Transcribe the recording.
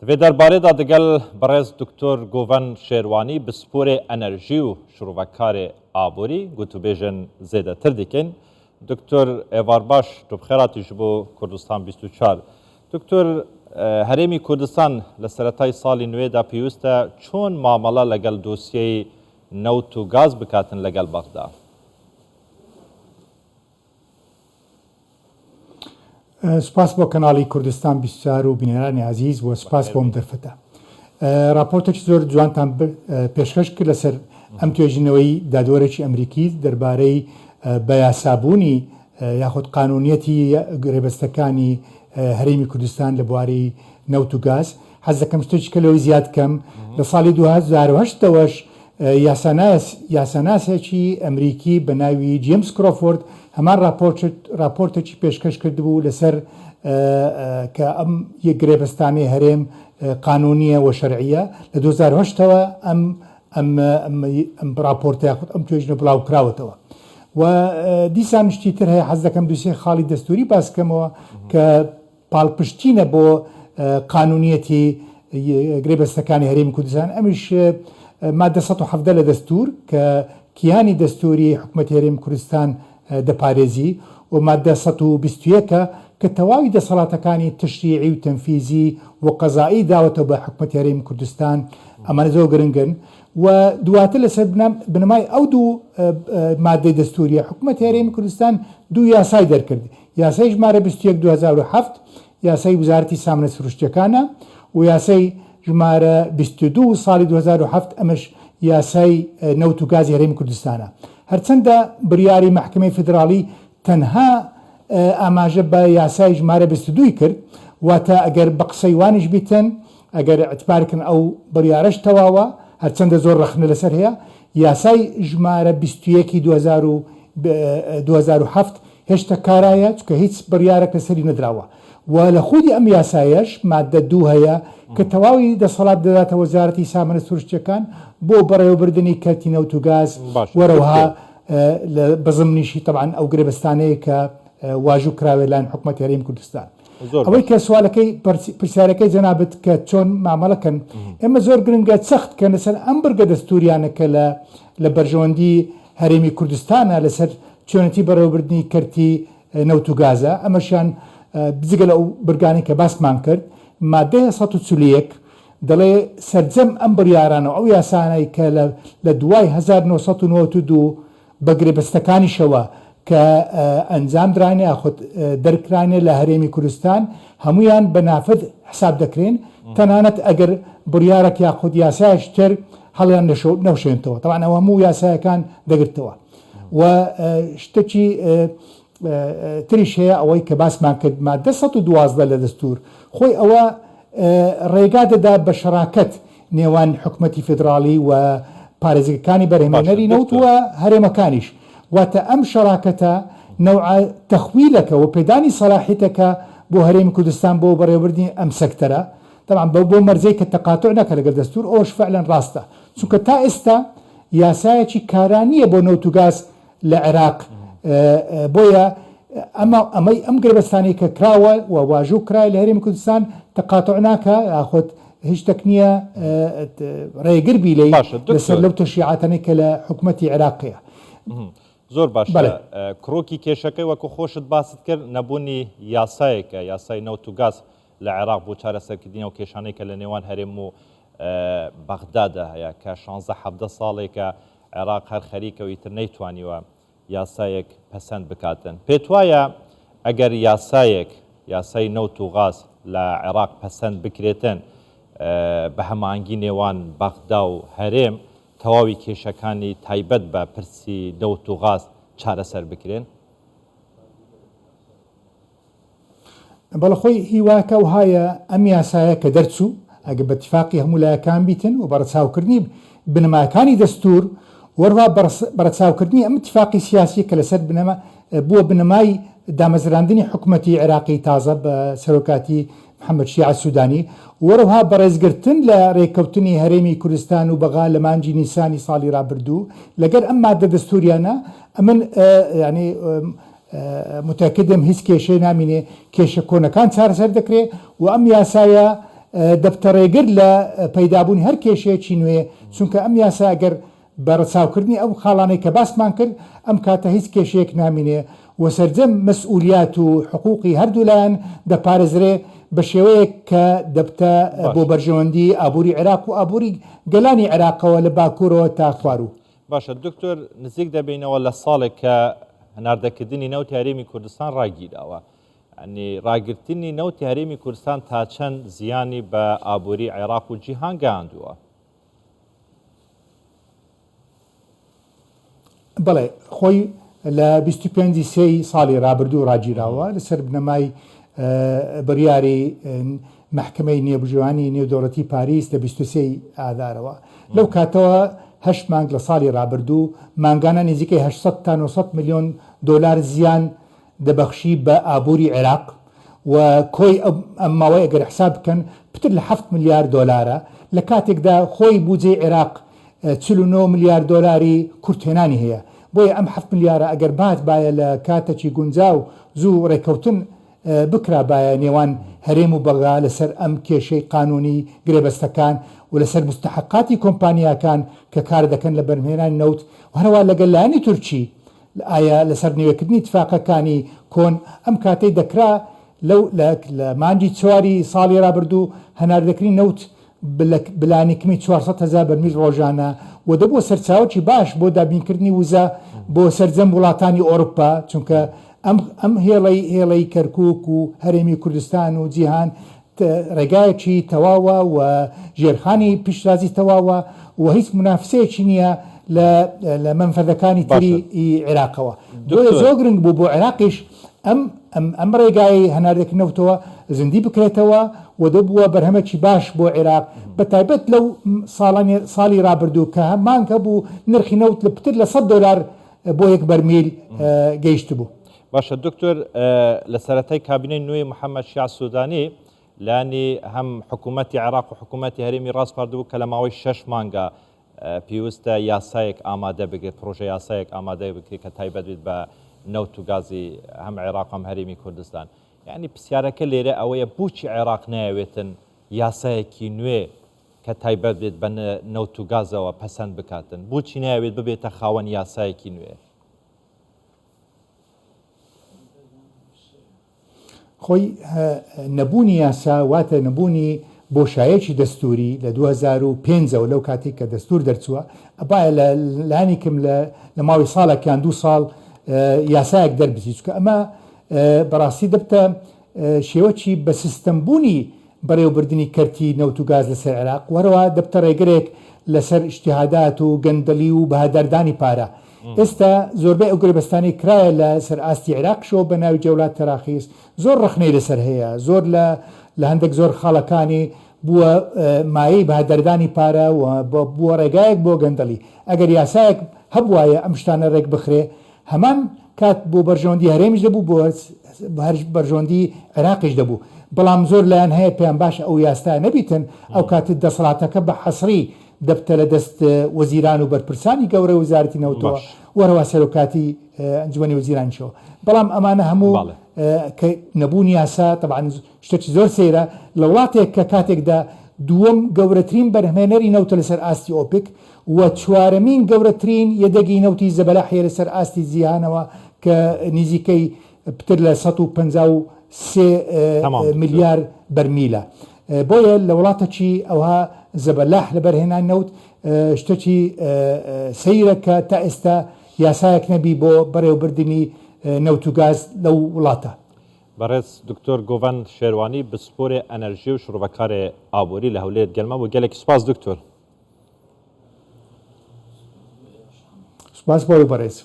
في درباره دا دگل برز دکتر گوون شیروانی بسپور انرژی و شروعکار آبوری گوتو بیجن زیده تر دیکن. دکتر ایوارباش تو بخیراتی جبو کردستان 24. دکتر هرمی کردستان لسرتای سالی نوی دا پیوسته چون معامله لگل دوسیه نوت و گاز بکاتن لگل بغداد؟ سپاس بۆ کەناڵی کوردستان 24 و بینەرانی عزیز و سپاس بۆم دەرفەتە. راپۆرتێکی زۆر جوانتان پێشکەش کرد لەسەر ئەم توێژینەوەی دادوەرێکی ئەمریکی دەربارەی بەیاسابوونی یاخود قانونیەتی گرێبەستەکانی هەرێمی کوردستان لە بواری نەوت و گاز. حەز دەکەم شتێکی کە لەوەی زیاد کەم لە ساڵی 2008ەوەش یاساناسێکی ئەمریکی بە ناوی جیمس کرۆفۆرد هەمان راپۆرتێکی پێشکەش کردبوو لەسەر کە ئەم یەک گرێبەستانەی هەرێم قانونیە و شەرعیە لە 2008ەوە ئەم راپۆرتە یاخود ئەم توێژنە بڵاو کراوەتەوە و دیسان شتی تر هەیە. حەز دەکەم دووسێ خاڵی دەستوری باسکەمەوە کە پاڵپشتینە بۆ قانونیەتی گرێبەستەکانی هەرێمی کوردستان. ئەمیش مادە 117 لە دەستور کە کیانی دەستوری حکومەتی هەرێمی کوردستان دەپارێزی و مادە 121 کە تەواوی دەسەڵاتەکانی تشریعی و تەنفیزی و قەزایی داوەتەوە بە حکومەتی هەرێمی کوردستان. ئەمانە زۆر گرنگن و دواتر لەسەر بنەمای ئەو دوو مادەی دەستوریە حکومەتی هەرێمی کوردستان دوو یاسای دەرکرد. یاسای ژمارە 21 2007 یاسای وزارەتی سامانە سروشتیەکانە و یاسای ژمارە 22 ساڵی 2007 ئەمەش یاسای نەوت و گازی هەرێمی کوردستانە. هەرچەندە بڕیاری محکمەی فدراڵی تەنها ئاماژە بە یاسای ژمارە 22 کرد واتە ئەگەر بە قسەی وانش بیتن ئەگەر ئەتبارکن ئەو بڕیارەش تەواوە هەرچەندە زۆر ڕەخنە لەسەر هەیە. یاسای ژمارە 21 2007 هێشتا کارایە چکە هیچ بڕیارێک لەسەری نەدراوە و لە خودی ئەم یاسایەش مادە 2 هەیە کە تەواوی دەسەڵات دەداتە وەزارەتی سامانە سروشتیەکان بۆ بەڕێوەبردننی کەرتی نەوت و گاز وەرەوها بەزمنیشی طبعاً ئەو گرێبەستانەیە کە واژوو کراوێت لایەن حکومەتی هەرێمی کوردستان. ئەوەی کە سوالەکەی پرسیارەکەی جەنابەت کە چۆن مامەڵەکەن ئێمە زۆر گرنگە سەخت کە لەسەر ئەم بەرگە دەستوریانە کە لە بەرژەوەندی هەرێمی کوردستانە لەسەر چۆنەتی بەڕێوەبردننی کەرتی نەوت و گازە. ئەمەشیان بزگە لە ئەو بەرگانی کە باسمان کرد مادەی 141 دەڵێ سەرجەم ئەم بڕیارانە ئەو یاسانەی کە لە دوای 1992 بە گرێبەستەکانیشەوە کە ئەنجام درانێ یاخود دەرکرانێ لە هەرێمی کوردستان هەمویان بە نافذ حساب دەکرێن تەنانەت ئەگەر بڕیارێک یاخود یاسایش تر هەڵیان نەوشێنتەوە. طبعاً ئەو هەموو یاسایەکان دەگرتەوە و شتێکی تریش هەیە ئەوەی کە باسمان کرد مادە 112 لە دەستور خۆی ئەوە ڕێگا دەدا بە شەراکەت نێوان حکومەتی فدراڵی و پارێزەکانی بەرهەمهێنەری نەوت و هەرێمەکانیش واتە ئەم شەراکەتە نەوع تەخویلەکە و پێدانی سەلاحیەتەکە بۆ هەرێمی کوردستان بۆ بەڕێوەبردنی ئەم سەکتەرە. طبعاً بۆ مەرجەی کە تەقاتع نەکە لەگەڵ دەستور ئەوش فعلەن ڕاستە چونکە تا ئێستا یاسایەکی کارانیە بۆ نەوت و گاز لە عێراق بۆیە ئەم گرێبەستانی کە کراوە و واژوو کرای لە هەرێمی کوردستان تەقاتع ناکە یاخود هیچ شتێک نییە ڕێگر بی لەسەر لەو تەشریعاتانەی کە لە حکومەتی عێراقیە. زۆر باشە کڕۆکی کێشەکەی وەکو خۆشت باست کرد نەبوونی یاسایەکە یاسای نەوت و گاز لە عێراق بۆ چارەسەرکردنی و کێشانەی کە لە نێوان هەرێم و بەغدادە هەیە کە 16 ساڵێکە عێراق هەر خەریکە و ئیتر نەیتوانیوە یاسایەک پەسەند بکاتن. پێت وایە ئەگەر یاسای نەوت و غاز لە عێراق پەسەند بکرێتن بە هەمانگی نێوان بەغدا و هەرێم تەواوی کێشەکانی تایبەت بە پرسی نەوت و غاز چارەسەر بکرێن؟ بەڵە خۆی هیواکە و هایە ئەم یاسایە کە دەرچوو ئەگە بە اتفاقی هەموو لایەکان بیتن و بەڕەچاوکردنی بنەماکانی دەستور وەروە بەرەچاوکردنی ئەم اتفاقی سیاسی کە لەسەر بووە بنەمای دامەزراندنی حکومەتی عێراقی تازە بە سەرۆکاتی محەممەد شیع سوودانی وەروها بەڕێزگرتن لە ڕێککەوتنی هەرێمی کوردستان و بەغا لە مانجی نیسانی ساڵی ڕابردوو لەگەر ئەم مادە دەستوریانە ئەمن ینی متأکدم هیچ کێشەی نامینێ کێشە کۆنەکان چارەسەر دەکرێت و ئەم یاسایە دەفتەڕێگر لە پەیدابوونی هەر کێشەیەکی نوێ چونکە ئەم یاسا ئەگەر بەڕچاوکردنی ئەو خاڵانەی کە باسمان کرد ئەم کاتە هیچ کێشەیەک نامینێ و سەرجەم مەسئولیات و حقوقی هەردوولایەن دەپارێزرێ بە شێوەیەک کە دەبتە بۆ بەرژەوەندی ئابووری عێراق و ئابووری گەلانی عێراقەوە لە باکوورەوە تا خوارو. باشە دکتۆر نزیک دەبینەوە لە ساڵێک کە هەناردەکردنی نەوتی هەرێمی کوردستان ڕاگیراوە. ینی ڕاگررتنی نەوتی هەرێمی کوردستان تا چەند زیانی بە ئابووری عێراق و جیهان گەیاندووە. بەڵێ خۆی لە 25 ساڵی ڕابردوو ڕاگیراوە لەسەر بنەمای بڕیاری محکمەی نێبژوانی نێودەوڵەتی پاریس لە 23 ئادارەوە لەو کاتەوە 8 مانگ لە ساڵی ڕابردوو مانگانە نزیکەی 800 تا 900 میلیۆن دلار زیان دەبەخشی بە ئابووری عێراق و کۆی ئەم ماوەی ئەگەر حساب بکەن پتر لە 7 میلیارد دلارە لە کاتێکدا خۆی بودجەی عێراق 49 میلیارد دلاری کورتێنانی هەیە بۆیە ئەم 7 میلیارە ئەگەر بات باە لە کاتێکی گونجاو زوو ڕێکەوتن بکرا باە نێوان هەرێم و بەغا لەسەر ئەم کێشەی قانونی گرێبەستەکان و لەسەر مستحقاتی کۆمپانیاکان کە کار دەکەن لە بەرهێنانی نەوت و هەروە لەگەڵ لایەنی تورکی ئایا لەسەر نوێکردنی اتفاقەکانی کۆن ئەم کاتەی دەکرا لەو لە مانجی چواری ساڵی ڕابردوو هەناردەکردنی نەوت بلانیکمی 400,000 بەرمیل ڕۆژانە و دەبووە سەرچاوکی باش بۆ دابینکردنی وزە بۆ سەرجەم وڵاتانی ئۆروپا چونکە ئەم هێڵەی کەرکووک و هەرێمی کوردستان و جیهان ڕێگایەکی تەواوە و ژێرخانی پیشرازی تەواوە و هیچ منافسەیەکی نییە لە منفەذەکانی تری عێراقەوە زۆر گرنگ بوو بۆ عێراقیش ئەم ڕێگای هەناردەکردنەوتەوە زندی بکرێتەوە و دەبووە بەرهەمێکی باش بۆ عێراق بە تایبەت لەو ساڵی ڕابردوو کە هەمانکە بوو نرخی نەوت لە پتر لە 100 دلار بۆ یەک بەرمیل گەیشت بوو. باشە دکتۆر لە سەرەتای کابینەی نوێی محەممەد شیع سوودانی لانی هەم حکوومەتی عێراق و حکوومەتی هەرێمی ڕاستپاردبوو کە لە ماوەی 6 مانگە پێویستە یاسایەک ئامادە بگرێت پرۆژە یاسایەک ئامادە بکرێت کە تایبەت بێت بە نەوت و گازی هەم عێراق هەم هەرێمی کوردستان. یعنی پرسیارەکە لێرە ئەوەیە بۆچی عێراق نایەوێتن یاسایەکی نوێ کە تایبەت بێت بە نەوت و گازەوە پەسەند بکاتن بۆچی نایەوێت ببێتە خاوەن یاسایەکی نوێ؟ خۆی نەبوونی یاسا واتە نەبوونی بۆشایەکی دەستوری لە 2005ەوە لەو کاتێک کە دەستور دەرچووە ئەبایە لە لایەنێکم لە ماوەی ساڵێکیان 2 ساڵ یاسایەک دەربچی چکە ئەمە بەڕاستی دەبتە شێوەکی بە سیستەمبوونی بەڕێوەبردننی کەرتی نەوت و گاز لەسەر عێراق وەرەوە دەبتە ڕێگرێک لەسەر ئیجتیهادات و گەندەلی و بەهاداردانی پارە. ئێستا زۆربەی ئەو گرێبەستانی کرایە لە سەر ئاستی عێراقشەوە بە ناوی جەولات تەراخیس زۆر ڕخنەی لەسەر هەیە زۆر لە هەندێک زۆر خاڵەکانی بووە مایەی بەهاداردانی پارە و بووە ڕێگایەک بۆ گەندەلی ئەگەر یاسایەک هەبوایە ئەم شتانە ڕێک بخرێ هەمان کات بۆ بەرژەوەندی هەرێمیش دەبوو بۆ هەر بەرژەوەندی عێراقیش دەبوو بەڵام زۆر لایەن هەیە پێیان باش ئەو یاستا نەبیتن ئەو کاتت دەسەڵاتەکە بە حەسری دەبتە لە دەست وەزیران و بەرپرسانی گەورە وزارەتی نەوتەوە وەرەوە سەرۆکاتی ئەنجومەنی وەزیرانشەوە بەڵام ئەمانە هەموو کە نەبوونی یاسا طبعاً شتێکی زۆر سەیرە لە وڵاتێک کە کاتێکدا دووەم گەورەترین بەرهەمێنەری نەوتە لەسەر ئاستی ئۆپک و چوارەمین گەورەترین یەدەگی نەوتی زەبەلاحیە لەسەر ئاستی جیهانەوە کە نزیکەی پتر لە 153 میلیار بەرمیلە بۆیە لە وڵاتەکی ئەوها زەبەلاح لە بەرهێنان نەوت شتێکی سەیرە کە تا ئێستا یاسایەک نەبی بۆ بەڕێوەبردننی نەوت و گاز لەو وڵاتە. بەڕێز دکتۆر گۆڤەن شێروانی بسپۆرێ ئەنەرژی و شڕۆڤەکارێ ئابووری لە هەولێر گەلمە بۆ گەلێکی سوپاس دکتۆر. سوپاس بۆ بەڕێز.